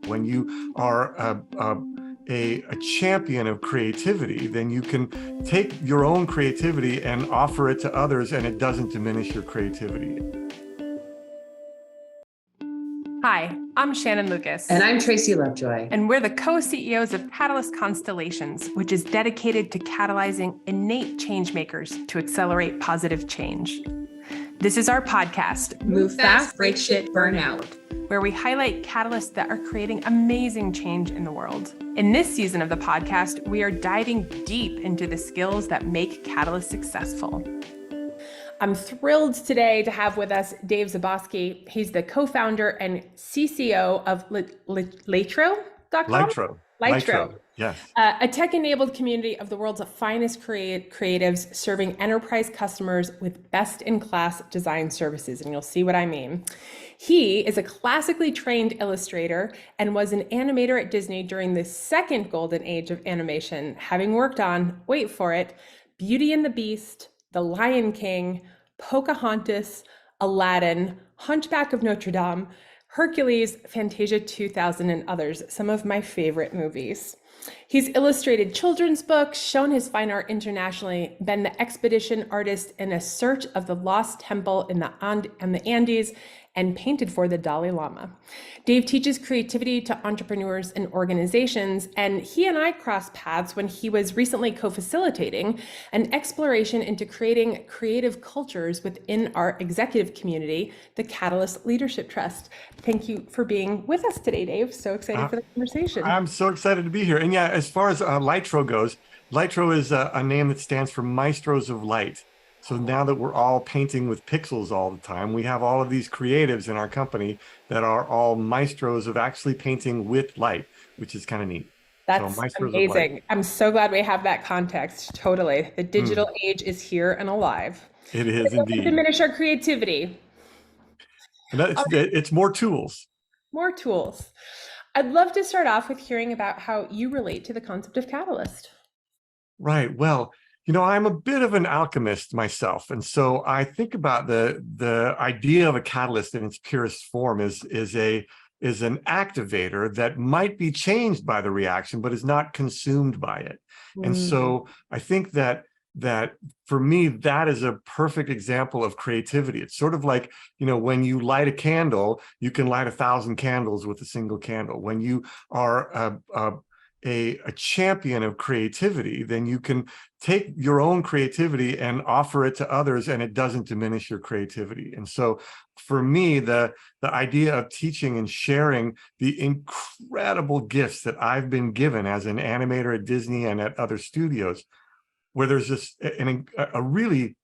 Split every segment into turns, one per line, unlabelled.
When you are a champion of creativity, then you can take your own creativity and offer it to others, and it doesn't diminish your creativity.
Hi, I'm Shannon Lucas.
And I'm Tracy Lovejoy.
And we're the co-CEOs of Catalyst Constellations, which is dedicated to catalyzing innate change makers to accelerate positive change. This is our podcast,
Move Fast, Break Shit, Burn Out,
where we highlight catalysts that are creating amazing change in the world. In this season of the podcast, we are diving deep into the skills that make catalysts successful. I'm thrilled today to have with us Dave Zaboski. He's the co-founder and CCO of Lytro.com?
Lytro, yes.
A tech-enabled community of the world's finest creatives serving enterprise customers with best-in-class design services, and you'll see what I mean. He is a classically trained illustrator and was an animator at Disney during the second golden age of animation, having worked on, wait for it, Beauty and the Beast, The Lion King, Pocahontas, Aladdin, Hunchback of Notre Dame, Hercules, Fantasia 2000, and others, some of my favorite movies. He's illustrated children's books, shown his fine art internationally, been the expedition artist in A Search of the Lost Temple in the Andes, and painted for the Dalai Lama. Dave teaches creativity to entrepreneurs and organizations, and he and I crossed paths when he was recently co-facilitating an exploration into creating creative cultures within our executive community, the Catalyst Leadership Trust. Thank you for being with us today, Dave. So excited for the conversation.
I'm so excited to be here. And yeah, as far as Lytro goes, Lytro is a name that stands for Maestros of Light. So now that we're all painting with pixels all the time, we have all of these creatives in our company that are all maestros of actually painting with light, which is kind of neat.
That's amazing. I'm so glad we have that context. Totally. The digital age is here and alive.
It is indeed.
Diminish our creativity.
And it's more tools.
More tools. I'd love to start off with hearing about how you relate to the concept of catalyst.
Right. Well, I'm a bit of an alchemist myself. And so I think about the idea of a catalyst in its purest form is an activator that might be changed by the reaction, but is not consumed by it. And so I think that for me, that is a perfect example of creativity. It's sort of like, when you light a candle, you can light 1,000 candles with a single candle. When you are a champion of creativity, then you can take your own creativity and offer it to others, and it doesn't diminish your creativity. And so for me, the idea of teaching and sharing the incredible gifts that I've been given as an animator at Disney and at other studios, where there's this a really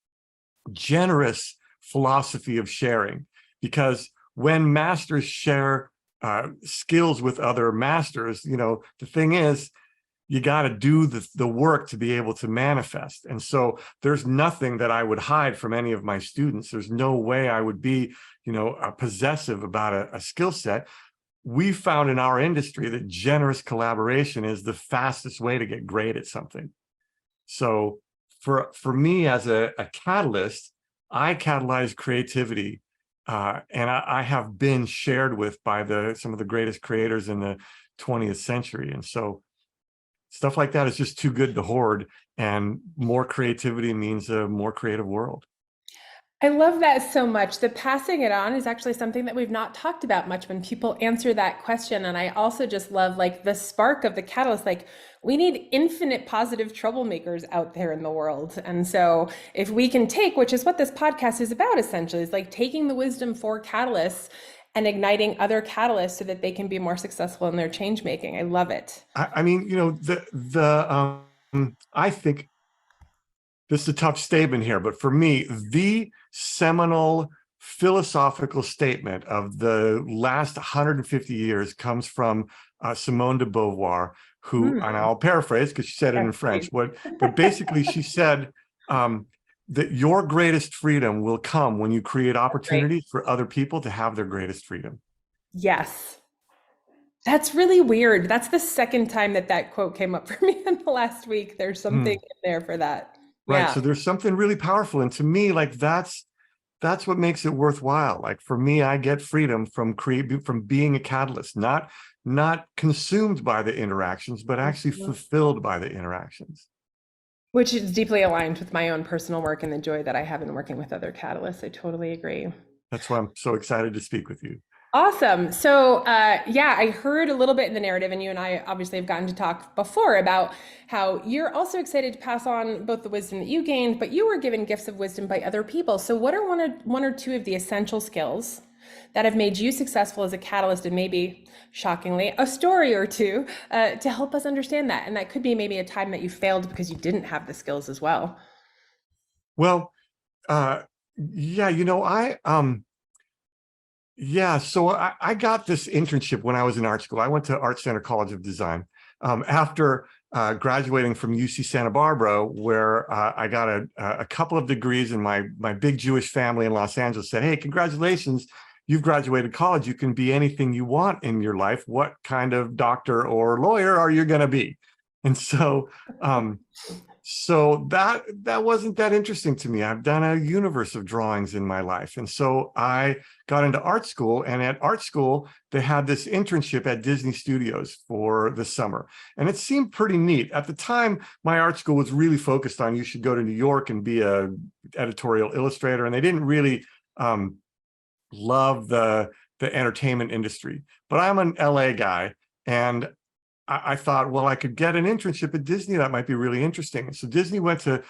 generous philosophy of sharing, because when masters share skills with other masters, the thing is, you got to do the work to be able to manifest. And so there's nothing that I would hide from any of my students. There's no way I would be, possessive about a skill set. We found in our industry that generous collaboration is the fastest way to get great at something. So for me as a catalyst, I catalyze creativity. And I have been shared with by some of the greatest creators in the 20th century. And so stuff like that is just too good to hoard. And more creativity means a more creative world.
I love that so much. The passing it on is actually something that we've not talked about much when people answer that question. And I also just love the spark of the catalyst. We need infinite positive troublemakers out there in the world. And so if we can take, which is what this podcast is about essentially, is taking the wisdom for catalysts and igniting other catalysts so that they can be more successful in their change making. I love it.
I mean, I think this is a tough statement here, but for me, the seminal philosophical statement of the last 150 years comes from Simone de Beauvoir, who, and I'll paraphrase because she said it in French, but basically she said that your greatest freedom will come when you create opportunities for other people to have their greatest freedom.
Yes. That's really weird. That's the second time that quote came up for me in the last week. There's something in there for that.
Right.
Yeah.
So there's something really powerful. And to me, that's that's what makes it worthwhile. Like for me, I get freedom from being a catalyst, not consumed by the interactions, but actually fulfilled by the interactions.
Which is deeply aligned with my own personal work and the joy that I have in working with other catalysts. I totally agree.
That's why I'm so excited to speak with you.
Awesome. So, yeah, I heard a little bit in the narrative, and you and I obviously have gotten to talk before about how you're also excited to pass on both the wisdom that you gained, but you were given gifts of wisdom by other people. So, what are one or two of the essential skills that have made you successful as a catalyst, and maybe shockingly, a story or two to help us understand that? And that could be maybe a time that you failed because you didn't have the skills as well.
Well, yeah, so I got this internship when I was in art school. I went to Art Center College of Design after graduating from UC Santa Barbara, where I got a couple of degrees, and my big Jewish family in Los Angeles said, "Hey, congratulations, you've graduated college. You can be anything you want in your life. What kind of doctor or lawyer are you going to be?" And so that wasn't that interesting to me. I've done a universe of drawings in my life. And so I got into art school, and at art school, they had this internship at Disney Studios for the summer. And it seemed pretty neat. At the time, my art school was really focused on you should go to New York and be a editorial illustrator. And they didn't really love the entertainment industry. But I'm an LA guy, and I thought, well, I could get an internship at Disney. That might be really interesting. So Disney went to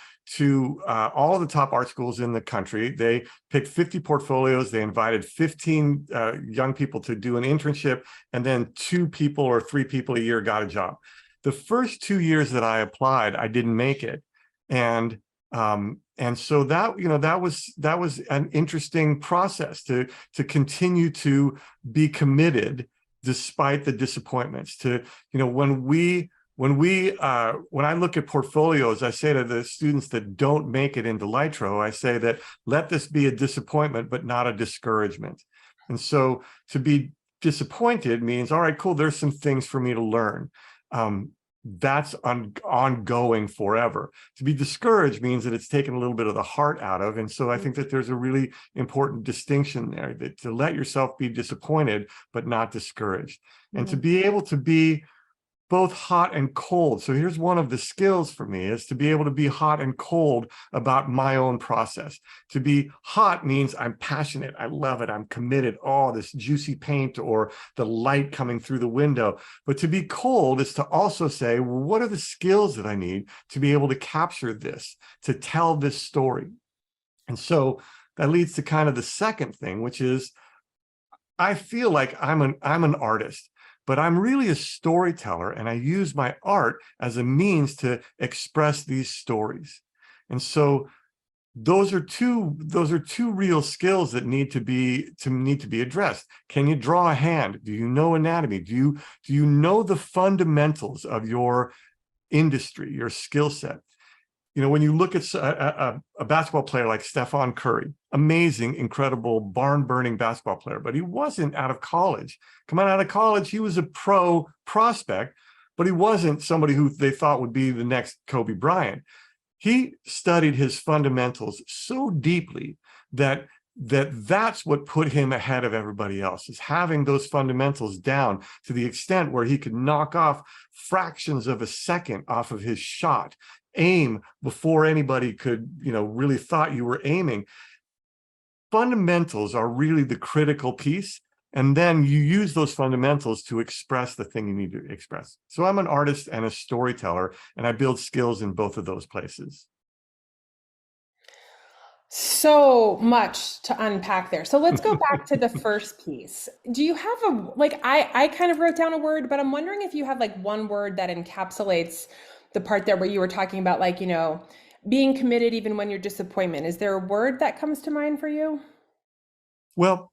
all of the top art schools in the country. They picked 50 portfolios. They invited 15 young people to do an internship, and then 2 people or 3 people a year got a job. The first 2 years that I applied, I didn't make it, and so that was an interesting process to continue to be committed despite the disappointments. When I look at portfolios, I say to the students that don't make it into Litro, I say that let this be a disappointment, but not a discouragement. And so to be disappointed means, all right, cool, there's some things for me to learn. That's ongoing forever. To be discouraged means that it's taken a little bit of the heart out of. And so I think that there's a really important distinction there, that to let yourself be disappointed, but not discouraged. And to be able to be both hot and cold. So here's one of the skills for me, is to be able to be hot and cold about my own process. To be hot means I'm passionate, I love it, I'm committed, oh, this juicy paint or the light coming through the window. But to be cold is to also say, well, what are the skills that I need to be able to capture this, to tell this story? And so that leads to kind of the second thing, which is I feel like I'm an artist, but I'm really a storyteller, and I use my art as a means to express these stories. And so those are two real skills that need to be addressed. Can you draw a hand? Do you know anatomy? Do you know the fundamentals of your industry, your skill set? When you look at a basketball player like Stephen Curry, amazing, incredible, barn-burning basketball player, but he wasn't out of college. Coming out of college, he was a pro prospect, but he wasn't somebody who they thought would be the next Kobe Bryant. He studied his fundamentals so deeply that's what put him ahead of everybody else, is having those fundamentals down to the extent where he could knock off fractions of a second off of his shot, aim before anybody could, really thought you were aiming. Fundamentals are really the critical piece. And then you use those fundamentals to express the thing you need to express. So I'm an artist and a storyteller, and I build skills in both of those places.
So much to unpack there. So let's go back to the first piece. Do you have I kind of wrote down a word, but I'm wondering if you have one word that encapsulates the part there where you were talking about being committed even when you're disappointment. Is there a word that comes to mind for you?
Well,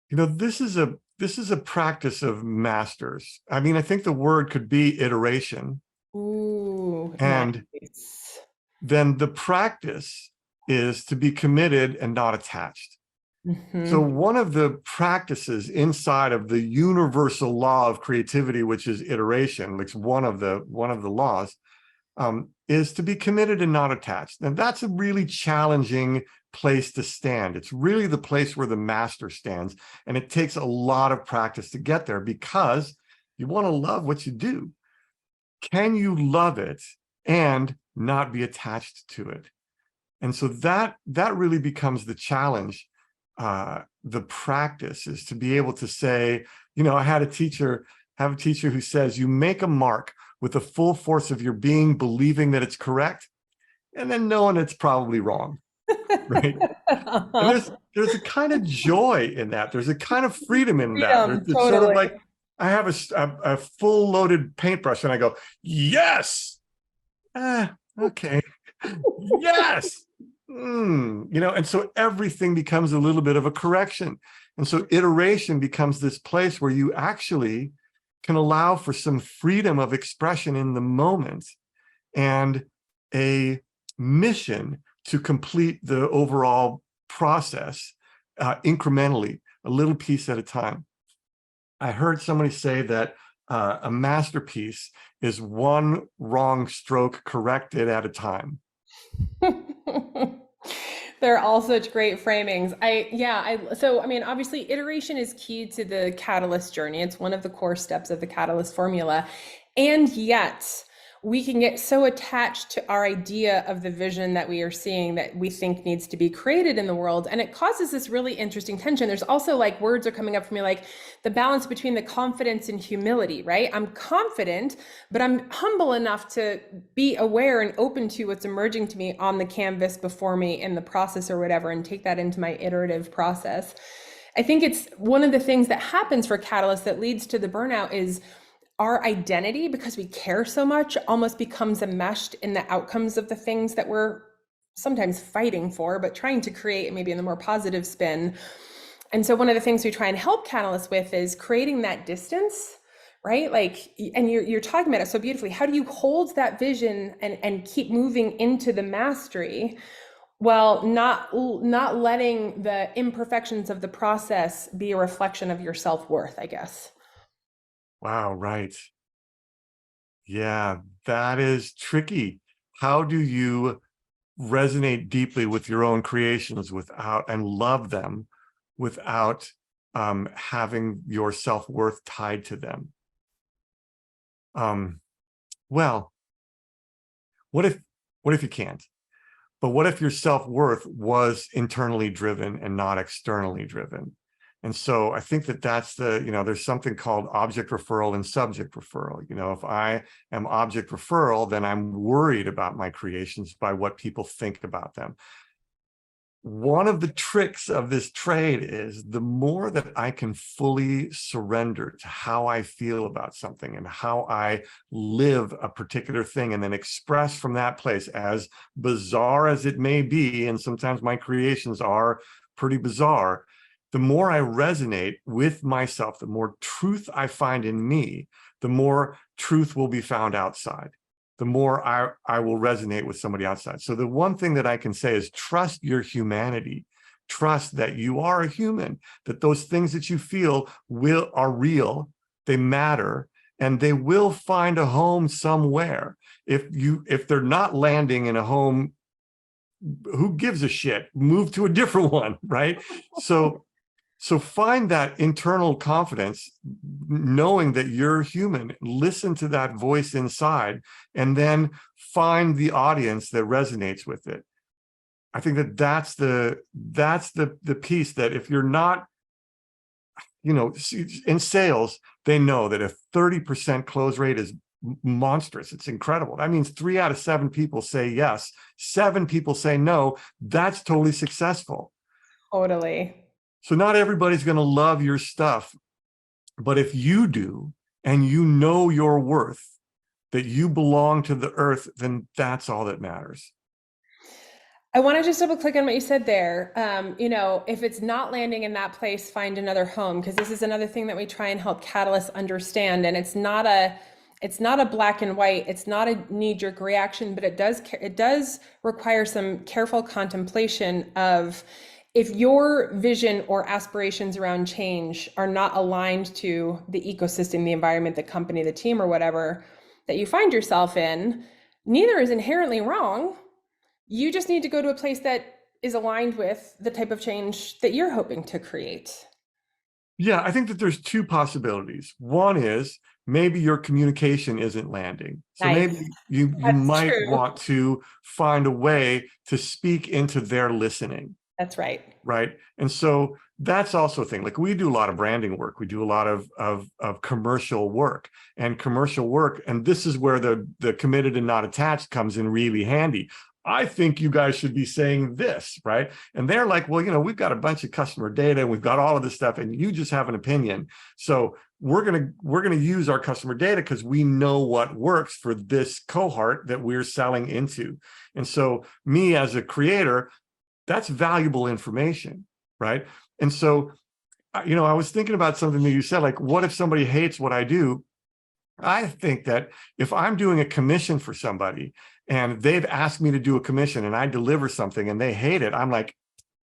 this is a practice of masters. I mean, I think the word could be iteration.
Ooh,
and
nice.
Then the practice is to be committed and not attached.
Mm-hmm.
So one of the practices inside of the universal law of creativity, which is iteration, like one of the laws, is to be committed and not attached. And that's a really challenging place to stand. It's really the place where the master stands. And it takes a lot of practice to get there because you want to love what you do. Can you love it and not be attached to it? And so that really becomes the challenge. The practice is to be able to say, I have a teacher who says, you make a mark with the full force of your being, believing that it's correct, and then knowing it's probably wrong, right? And there's a kind of joy in that. There's a kind of freedom in that. It's
totally.
sort of like I have a full loaded paintbrush and I go, yes, okay, yes. And so everything becomes a little bit of a correction. And so iteration becomes this place where you actually can allow for some freedom of expression in the moment and a mission to complete the overall process incrementally, a little piece at a time. I heard somebody say that a masterpiece is one wrong stroke corrected at a time.
They're all such great framings. Obviously iteration is key to the catalyst journey. It's one of the core steps of the catalyst formula. And yet we can get so attached to our idea of the vision that we are seeing that we think needs to be created in the world. And it causes this really interesting tension. There's also words are coming up for me, like the balance between the confidence and humility, right? I'm confident, but I'm humble enough to be aware and open to what's emerging to me on the canvas before me in the process or whatever, and take that into my iterative process. I think it's one of the things that happens for catalysts that leads to the burnout is our identity, because we care so much, almost becomes enmeshed in the outcomes of the things that we're sometimes fighting for, but trying to create maybe in the more positive spin. And so one of the things we try and help catalysts with is creating that distance, right? And you're talking about it so beautifully. How do you hold that vision and keep moving into the mastery while not letting the imperfections of the process be a reflection of your self-worth, I guess?
Wow, right. Yeah, that is tricky. How do you resonate deeply with your own creations and love them without having your self-worth tied to them? Well, what if you can't? But what if your self-worth was internally driven and not externally driven? And so I think that's there's something called object referral and subject referral. If I am object referral, then I'm worried about my creations by what people think about them. One of the tricks of this trade is the more that I can fully surrender to how I feel about something and how I live a particular thing, and then express from that place, as bizarre as it may be, and sometimes my creations are pretty bizarre, the more I resonate with myself, the more truth I find in me, the more truth will be found outside, the more I will resonate with somebody outside. So the one thing that I can say is trust your humanity. Trust that you are a human, that those things that you feel are real, they matter, and they will find a home somewhere. If they're not landing in a home, who gives a shit? Move to a different one, right? So find that internal confidence, knowing that you're human, listen to that voice inside, and then find the audience that resonates with it. I think that's the piece that if you're not, in sales, they know that a 30% close rate is monstrous. It's incredible. That means 3 out of 7 people say yes, 7 people say no. That's totally successful.
Totally.
So not everybody's going to love your stuff, but if you do, and you know your worth, that you belong to the earth, then that's all that matters.
I want to just double click on what you said there. If it's not landing in that place, find another home, because this is another thing that we try and help catalysts understand. And it's not a black and white, it's not a knee-jerk reaction, but it does require some careful contemplation of, if your vision or aspirations around change are not aligned to the ecosystem, the environment, the company, the team, or whatever that you find yourself in, neither is inherently wrong. You just need to go to a place that is aligned with the type of change that you're hoping to create.
Yeah, I think that there's two possibilities. One is maybe your communication isn't landing. So
Nice.
maybe you
That's
might
true.
want to find a way to speak into their listening.
That's right.
Right. And so that's also a thing. Like we do a lot of branding work. We do a lot of commercial work and commercial work. And this is where the committed and not attached comes in really handy. I think you guys should be saying this, right? And they're like, well, we've got a bunch of customer data and we've got all of this stuff and you just have an opinion. So we're gonna use our customer data because we know what works for this cohort that we're selling into. And so me as a creator, that's valuable information, right? And so, I was thinking about something that you said, like, what if somebody hates what I do? I think that if I'm doing a commission for somebody and they've asked me to do a commission and I deliver something and they hate it, I'm like,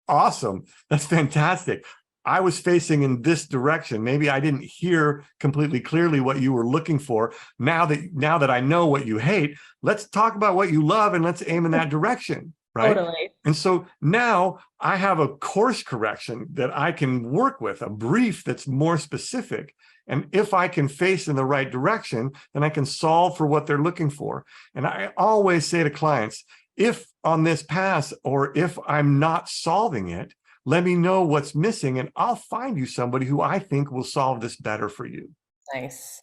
awesome, that's fantastic. I was facing in this direction. Maybe I didn't hear completely clearly what you were looking for. Now that I know what you hate, let's talk about what you love and let's aim in that direction. Right.
Totally.
And so now I have a course correction that I can work with, a brief that's more specific. And if I can face in the right direction, then I can solve for what they're looking for. And I always say to clients, if on this pass or if I'm not solving it, let me know what's missing and I'll find you somebody who I think will solve this better for you.
Nice.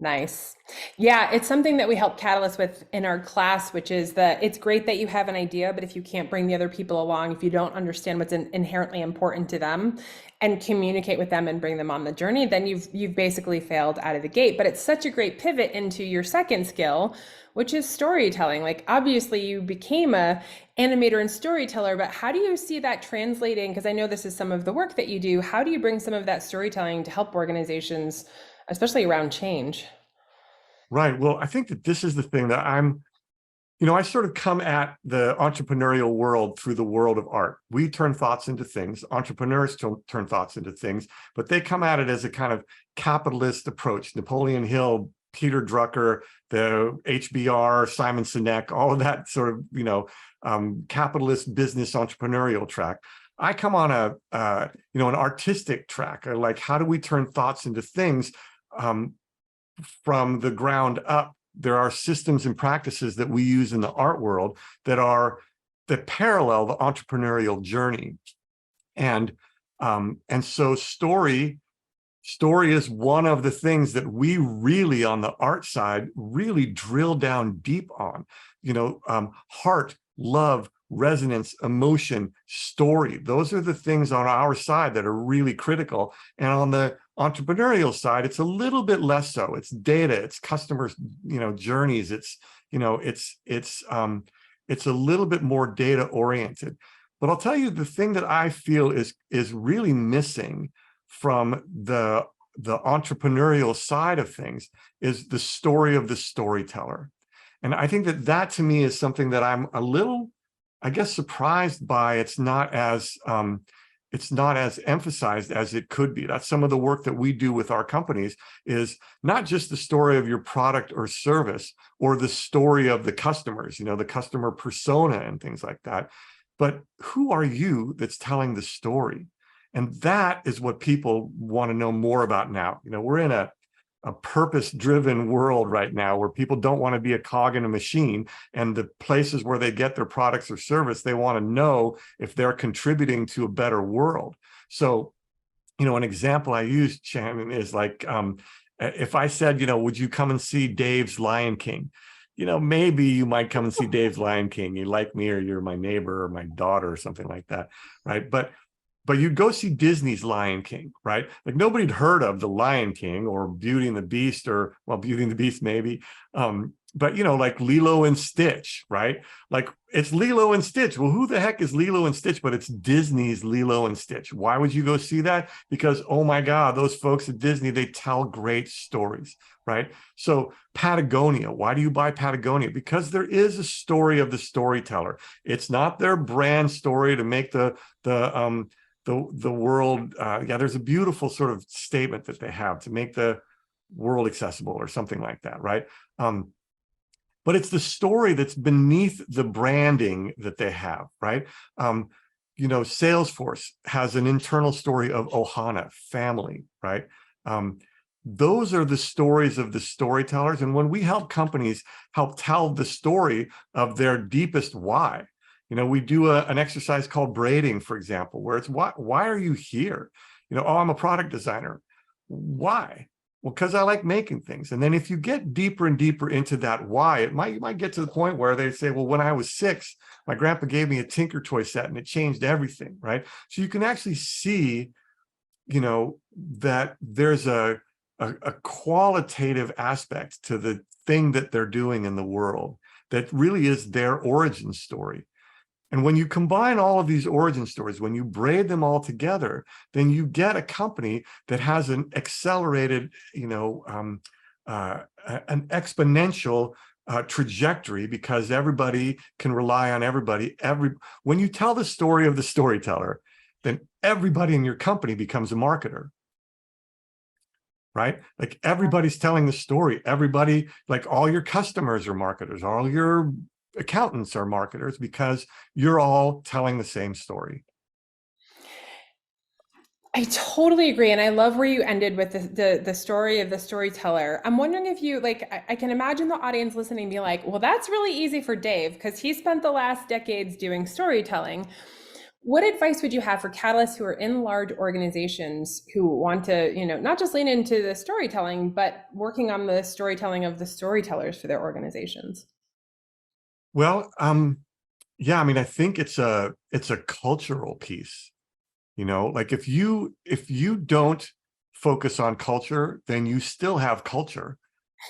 Nice. Yeah, it's something that we help catalysts with in our class, which is that it's great that you have an idea, but if you can't bring the other people along, if you don't understand what's inherently important to them and communicate with them and bring them on the journey, then you've basically failed out of the gate. But it's such a great pivot into your second skill, which is storytelling. Like obviously you became a animator and storyteller, but how do you see that translating? Because I know this is some of the work that you do. How do you bring some of that storytelling to help organizations, especially around change?
Right. Well, I think that this is the thing that I sort of come at the entrepreneurial world through the world of art. We turn thoughts into things. Entrepreneurs turn thoughts into things, but they come at it as a kind of capitalist approach. Napoleon Hill, Peter Drucker, the HBR, Simon Sinek, all of that sort of, capitalist business entrepreneurial track. I come on an artistic track. Like, how do we turn thoughts into things from the ground up? There are systems and practices that we use in the art world that parallel the entrepreneurial journey. And so story is one of the things that we really on the art side really drill down deep on. Heart, love, resonance, emotion, story. Those are the things on our side that are really critical. And on the entrepreneurial side, it's a little bit less so. It's data, it's customers, journeys. It's a little bit more data oriented. But I'll tell you, the thing that I feel is really missing from the entrepreneurial side of things is the story of the storyteller. And I think that to me is something that I'm a little, I guess, surprised by. It's not as emphasized as it could be. That's some of the work that we do with our companies, is not just the story of your product or service or the story of the customers, the customer persona and things like that, but who are you that's telling the story? And that is what people want to know more about now. We're in a purpose-driven world right now where people don't want to be a cog in a machine, and the places where they get their products or service, they want to know if they're contributing to a better world. So, an example I use, Shannon, is like, if I said, would you come and see Dave's Lion King? Maybe you might come and see Dave's Lion King. You like me, or you're my neighbor or my daughter or something like that, right? But you'd go see Disney's Lion King, right? Like nobody'd heard of the Lion King or Beauty and the Beast, or, well, Beauty and the Beast maybe. But, like Lilo and Stitch, right? Like it's Lilo and Stitch. Well, who the heck is Lilo and Stitch? But it's Disney's Lilo and Stitch. Why would you go see that? Because, oh my God, those folks at Disney, they tell great stories, right? So Patagonia, why do you buy Patagonia? Because there is a story of the storyteller. It's not their brand story to make the world, there's a beautiful sort of statement that they have to make the world accessible or something like that, right? but it's the story that's beneath the branding that they have, right? Salesforce has an internal story of Ohana, family, right? Those are the stories of the storytellers. And when we help companies help tell the story of their deepest why, we do an exercise called braiding, for example, where it's why are you here? Oh, I'm a product designer. Why? Well, because I like making things. And then if you get deeper and deeper into that why, you might get to the point where they say, well, when I was 6, my grandpa gave me a Tinker Toy set and it changed everything, right? So you can actually see, that there's a qualitative aspect to the thing that they're doing in the world that really is their origin story. And when you combine all of these origin stories, when you braid them all together, then you get a company that has an accelerated, an exponential trajectory, because everybody can rely on everybody. When you tell the story of the storyteller, then everybody in your company becomes a marketer. Right? Like everybody's telling the story. Everybody, like all your customers are marketers, all your accountants are marketers, because you're all telling the same story.
I totally agree. And I love where you ended with the story of the storyteller. I'm wondering if you, I can imagine the audience listening be like, well, that's really easy for Dave because he spent the last decades doing storytelling. What advice would you have for catalysts who are in large organizations who want to, not just lean into the storytelling, but working on the storytelling of the storytellers for their organizations?
Well, yeah, I think it's a cultural piece. Like if you don't focus on culture, then you still have culture.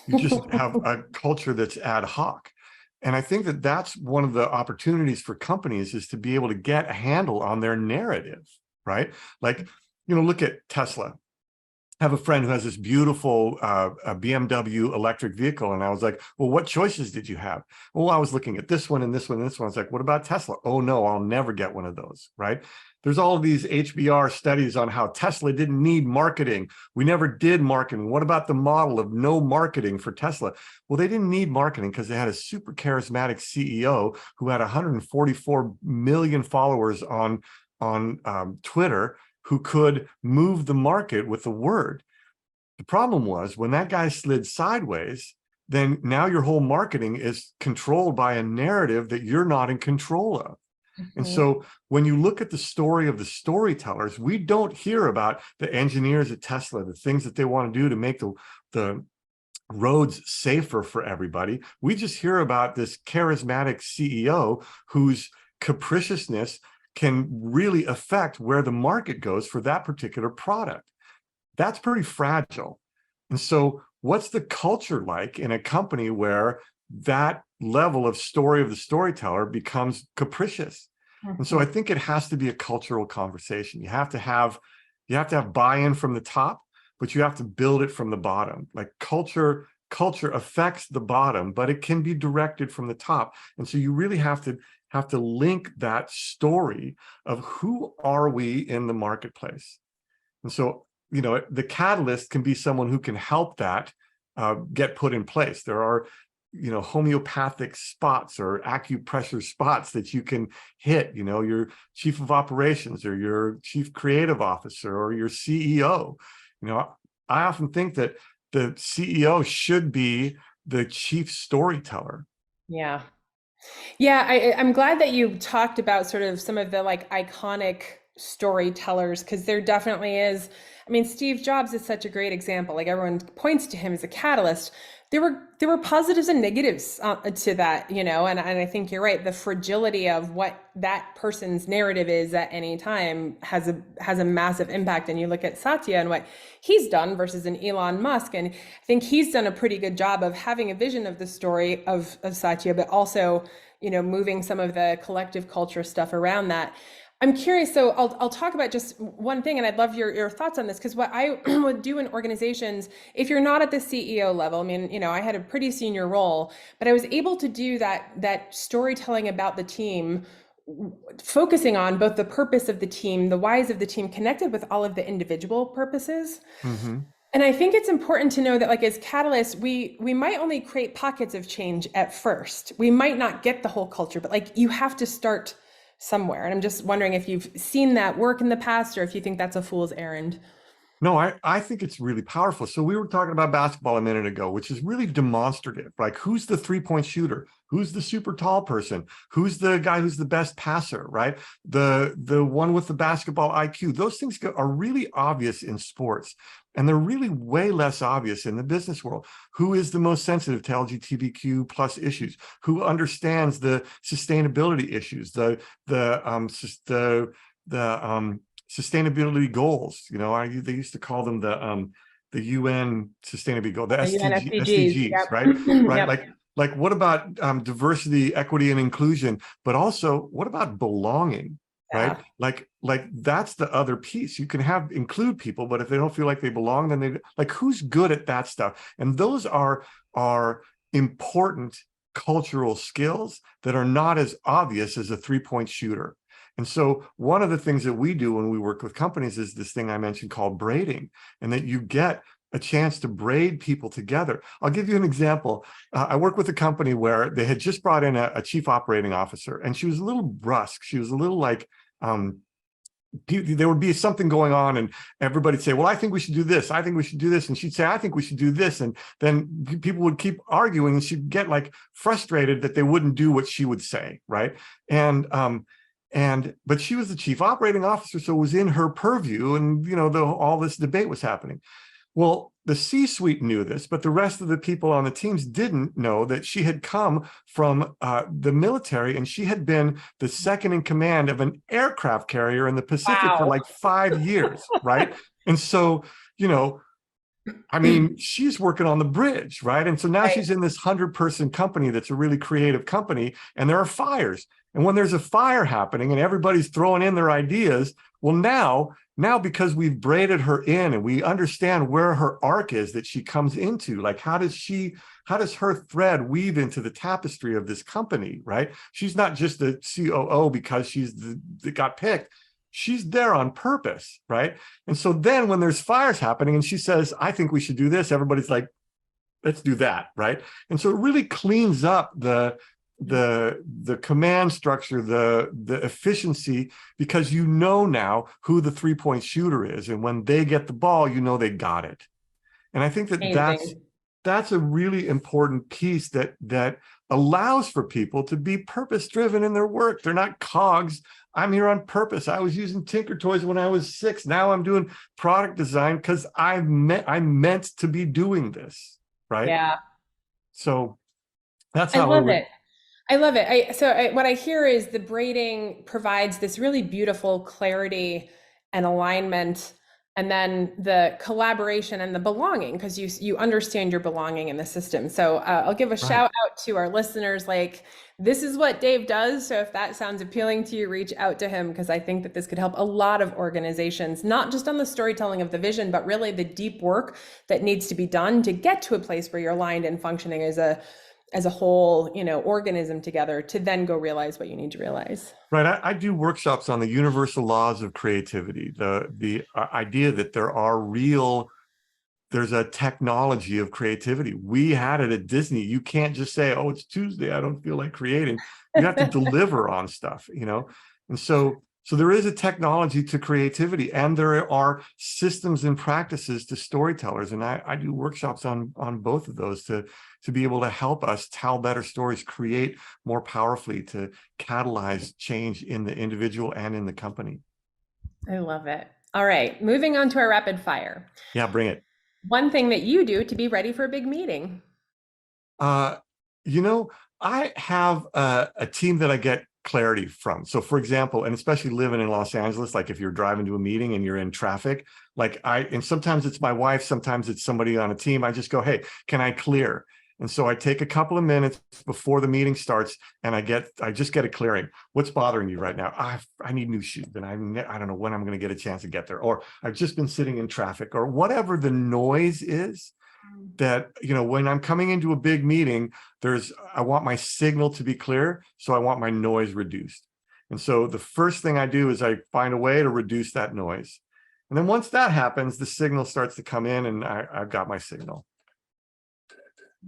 You just have a culture that's ad hoc. And I think that that's one of the opportunities for companies, is to be able to get a handle on their narrative, right? Like, look at Tesla. I have a friend who has this beautiful a BMW electric vehicle. And I was like, well, what choices did you have? Well, I was looking at this one and this one and this one. I was like, what about Tesla? Oh, no, I'll never get one of those, right? There's all of these HBR studies on how Tesla didn't need marketing. We never did marketing. What about the model of no marketing for Tesla? Well, they didn't need marketing because they had a super charismatic CEO who had 144 million followers on Twitter, who could move the market with a word. The problem was when that guy slid sideways, then now your whole marketing is controlled by a narrative that you're not in control of. And so when you look at the story of the storytellers, we don't hear about the engineers at Tesla, the things that they want to do to make the roads safer for everybody. We just hear about this charismatic CEO whose capriciousness can really affect where the market goes for that particular product. That's pretty fragile. And so what's the culture like in a company where that level of story of the storyteller becomes capricious? And so I think it has to be a cultural conversation. You have to have buy-in from the top, but you have to build it from the bottom. Like culture affects the bottom, but it can be directed from the top. And so you really have to link that story of who are we in the marketplace. And so, the catalyst can be someone who can help that get put in place. There are, homeopathic spots or acupressure spots that you can hit, your chief of operations or your chief creative officer or your CEO. I often think that the CEO should be the chief storyteller.
Yeah. I'm glad that you talked about sort of some of the iconic storytellers, because there definitely is. Steve Jobs is such a great example. Like everyone points to him as a catalyst. There were positives and negatives to that, and I think you're right. The fragility of what that person's narrative is at any time has a massive impact. And you look at Satya and what he's done versus an Elon Musk, and I think he's done a pretty good job of having a vision of the story of Satya, but also moving some of the collective culture stuff around that. I'm curious, so I'll talk about just one thing, and I'd love your thoughts on this, because what I would do in organizations, if you're not at the CEO level, I had a pretty senior role, but I was able to do that storytelling about the team, focusing on both the purpose of the team, the whys of the team, connected with all of the individual purposes. And I think it's important to know that, like, as catalysts, we might only create pockets of change at first. We might not get the whole culture, but like you have to start somewhere. And I'm just wondering if you've seen that work in the past or if you think that's a fool's errand.
No, I think it's really powerful. So we were talking about basketball a minute ago, which is really demonstrative. Like, who's the three-point shooter? Who's the super tall person? Who's the guy who's the best passer, right? The one with the basketball IQ. Those things are really obvious in sports, and they're really way less obvious in the business world. Who is the most sensitive to LGBTQ plus issues? Who understands the sustainability issues? The sustainability goals. They used to call them the UN sustainability goal, the SDGs,
Yep.
right? Right.
Yep.
Like what about diversity, equity, and inclusion? But also, what about belonging?
Yeah.
Right? Like that's the other piece. You can include people, but if they don't feel like they belong, then they like, who's good at that stuff? And those are important cultural skills that are not as obvious as a three-point shooter. And so one of the things that we do when we work with companies is this thing I mentioned called braiding, and that you get a chance to braid people together. I'll give you an example. I work with a company where they had just brought in a chief operating officer, and she was a little brusque. She was a little like, there would be something going on and everybody'd say, well, I think we should do this. I think we should do this. And she'd say, I think we should do this. And then people would keep arguing, and she'd get like frustrated that they wouldn't do what she would say. Right. But she was the chief operating officer, so it was in her purview, and all this debate was happening. Well, the C-suite knew this, but the rest of the people on the teams didn't know that she had come from the military, and she had been the second in command of an aircraft carrier in the Pacific for like 5 years, right? And so, I mean, she's working on the bridge, right? And so now she's in this 100-person company that's a really creative company, and there are fires. And when there's a fire happening and everybody's throwing in their ideas, well, now because we've braided her in and we understand where her arc is that she comes into, like how does her thread weave into the tapestry of this company, right? She's not just the COO because she's that got picked. She's there on purpose, right? And so then when there's fires happening and she says, I think we should do this, everybody's like, let's do that, right? And so it really cleans up the command structure, the efficiency, because now who the three-point shooter is, and when they get the ball, they got it. And I think that's a really important piece that allows for people to be purpose-driven in their work. They're not cogs. I'm here on purpose. I was using Tinker Toys when I was 6. Now I'm doing product design because I meant to be doing this, right?
Yeah.
So that's how
I love it. I love it. What I hear is the braiding provides this really beautiful clarity and alignment, and then the collaboration and the belonging, because you understand your belonging in the system. So I'll give a shout out to our listeners. Like, this is what Dave does. So if that sounds appealing to you, reach out to him, because I think that this could help a lot of organizations, not just on the storytelling of the vision, but really the deep work that needs to be done to get to a place where you're aligned and functioning as a whole, organism together, to then go realize what you need to realize.
Right. I do workshops on the universal laws of creativity, the idea that there's a technology of creativity. We had it at Disney. You can't just say, oh, it's Tuesday, I don't feel like creating. You have to deliver on stuff, And so there is a technology to creativity, and there are systems and practices to storytellers. And I do workshops on both of those to be able to help us tell better stories, create more powerfully, to catalyze change in the individual and in the company.
I love it. All right, moving on to our rapid fire.
Yeah, bring it.
One thing that you do to be ready for a big meeting.
I have a team that I get clarity from. So for example, and especially living in Los Angeles, like if you're driving to a meeting and you're in traffic, and sometimes it's my wife, sometimes it's somebody on a team, I just go, hey, can I clear? And so I take a couple of minutes before the meeting starts, and I just get a clearing. What's bothering you right now? I need new shoes, and I don't know when I'm going to get a chance to get there, or I've just been sitting in traffic, or whatever the noise is. That, when I'm coming into a big meeting, I want my signal to be clear, so I want my noise reduced. And so the first thing I do is I find a way to reduce that noise. And then once that happens, the signal starts to come in, and I've got my signal.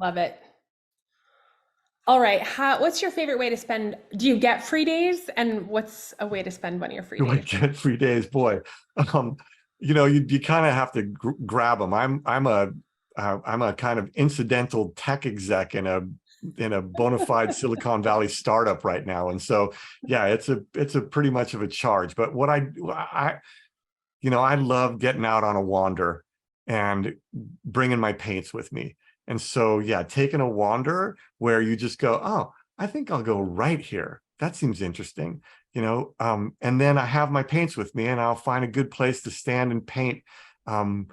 Love it. All right. What's your favorite way to spend? Do you get free days? And what's a way to spend one of your free
Do I
days?
get free days? Boy, you kind of have to grab them. I'm a kind of incidental tech exec in a bona fide Silicon Valley startup right now, and so yeah, it's a pretty much of a charge. But what I love getting out on a wander and bringing my paints with me. And so, yeah, taking a wander where you just go, oh, I think I'll go right here. That seems interesting, and then I have my paints with me, and I'll find a good place to stand and paint, stand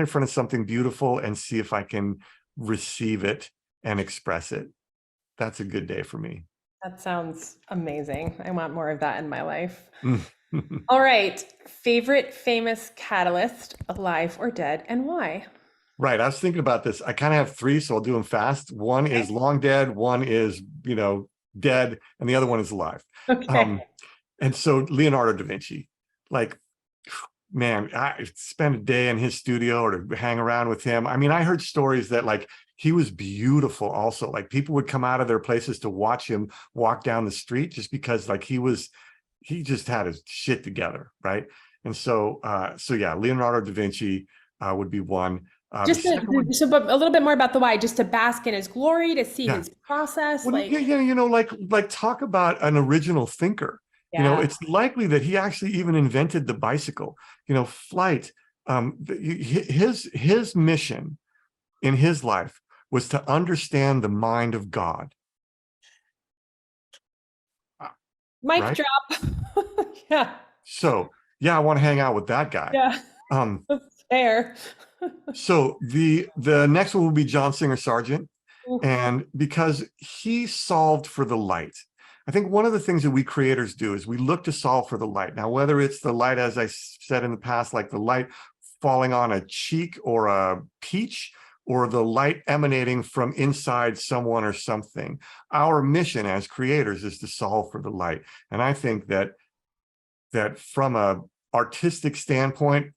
in front of something beautiful and see if I can receive it and express it. That's a good day for me.
That sounds amazing. I want more of that in my life. All right. Favorite famous catalyst, alive or dead, and why?
Right. I was thinking about this. I kind of have three, so I'll do them fast. One is long dead, one is, dead, and the other one is alive.
Okay.
And so Leonardo da Vinci, like, man, I spent a day in his studio or to hang around with him. I mean, I heard stories that like he was beautiful also. Like people would come out of their places to watch him walk down the street just because like he just had his shit together. Right. And so yeah, Leonardo da Vinci would be one.
But a little bit more about the why, just to bask in his glory, to see his process.
Well, like talk about an original thinker.
Yeah.
It's likely that he actually even invented the bicycle. Flight. His mission in his life was to understand the mind of God.
Mic drop. Yeah.
So yeah, I want to hang out with that guy.
Yeah. Fair.
So the next one will be John Singer Sargent, and because he solved for the light. I think one of the things that we creators do is we look to solve for the light. Now, whether it's the light, as I said in the past, like the light falling on a cheek or a peach, or the light emanating from inside someone or something, our mission as creators is to solve for the light. And I think that from a artistic standpoint,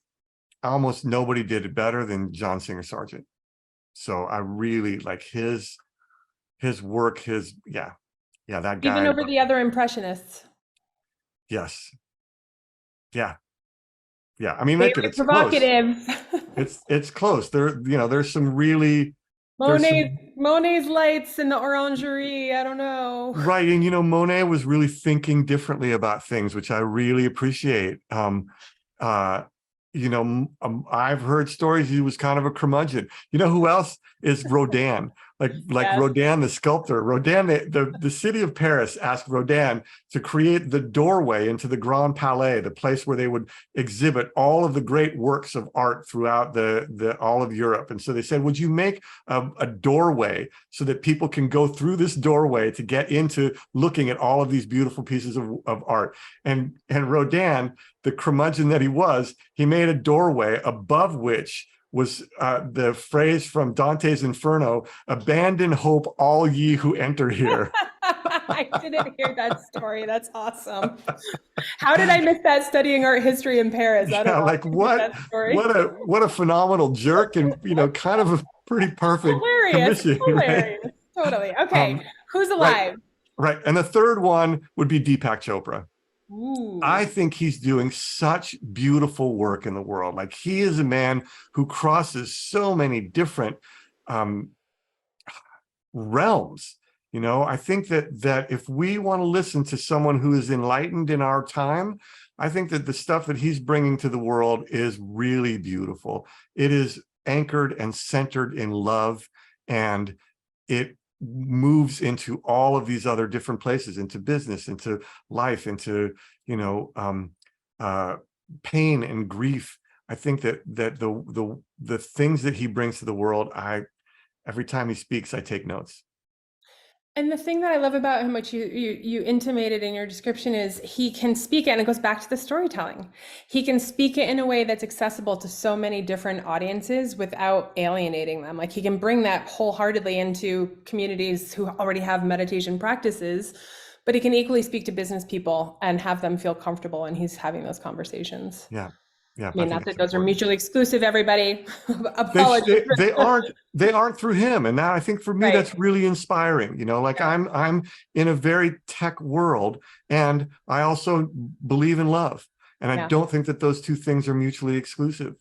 almost nobody did it better than John Singer Sargent. So I really like his work, that guy.
Even over the other impressionists.
Yes. Yeah. Yeah. I mean,
it's provocative.
Close. It's close. There's some really
Monet's lights in the orangery. I don't know.
Right. And Monet was really thinking differently about things, which I really appreciate. I've heard stories he was kind of a curmudgeon. Who else is Rodin? Like Rodin, the sculptor. Rodin, the city of Paris asked Rodin to create the doorway into the Grand Palais, the place where they would exhibit all of the great works of art throughout all of Europe. And so they said, would you make a doorway so that people can go through this doorway to get into looking at all of these beautiful pieces of art? And Rodin, the curmudgeon that he was, he made a doorway above which was the phrase from Dante's Inferno, "Abandon hope, all ye who enter here."
I didn't hear that story. That's awesome. How did I miss that studying art history in Paris? I don't know.
Like what a phenomenal jerk, and kind of a pretty perfect commission.
Hilarious. Right? Totally. Okay. Who's alive?
Right. And the third one would be Deepak Chopra.
Ooh.
I think he's doing such beautiful work in the world. Like he is a man who crosses so many different realms. I think that if we want to listen to someone who is enlightened in our time, I think that the stuff that he's bringing to the world is really beautiful. It is anchored and centered in love, and it moves into all of these other different places, into business, into life, into pain and grief. I think that the things that he brings to the world, every time he speaks, I take notes.
And the thing that I love about him, which you intimated in your description, is he can speak it, and it goes back to the storytelling. He can speak it in a way that's accessible to so many different audiences without alienating them. Like he can bring that wholeheartedly into communities who already have meditation practices, but he can equally speak to business people and have them feel comfortable, and he's having those conversations.
Yeah. Yeah.
I mean,
think
not that
that's
those are
important.
mutually exclusive, everybody. Apologies.
They aren't through him. And now I think for me,
Right.
that's really inspiring. You know, like
Yeah.
I'm in a very tech world, and I also believe in love. And I
Yeah.
don't think that those two things are mutually exclusive.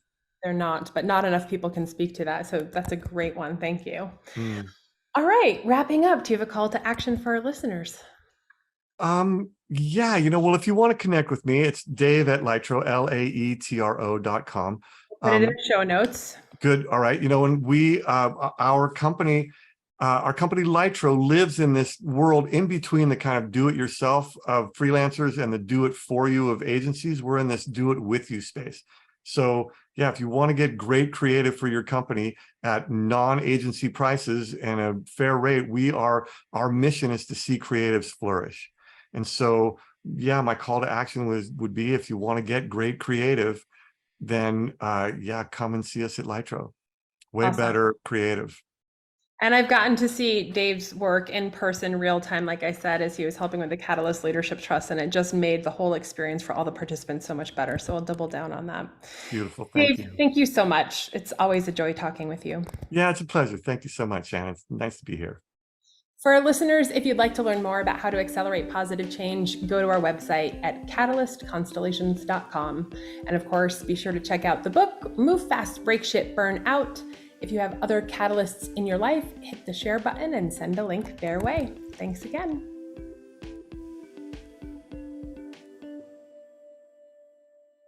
They're not, but not enough people can speak to that. So that's a great one. Thank you.
Mm.
All right, wrapping up, do you have a call to action for our listeners?
Yeah, well, if you want to connect with me, it's Dave at Laetro, LAETRO.com.
Put it in the show notes.
Good. All right. And we, our company Laetro lives in this world in between the kind of do-it-yourself of freelancers and the do-it-for-you of agencies. We're in this do-it-with-you space. So yeah, if you want to get great creative for your company at non-agency prices and a fair rate, our mission is to see creatives flourish. And so, yeah, my call to action would be, if you want to get great creative, then yeah, come and see us at Laetro. Way
Awesome.
better creative.
And I've gotten to see Dave's work in person, real time, like I said, as he was helping with the Catalyst Leadership Trust, and it just made the whole experience for all the participants so much better. So I'll double down on that.
Beautiful. Thank you.
Thank you so much. It's always a joy talking with you.
Yeah, it's a pleasure. Thank you so much, Shannon. It's nice to be here.
For our listeners, if you'd like to learn more about how to accelerate positive change, go to our website at catalystconstellations.com. And of course, be sure to check out the book, Move Fast, Break Shit, Burn Out. If you have other catalysts in your life, hit the share button and send a link their way. Thanks again.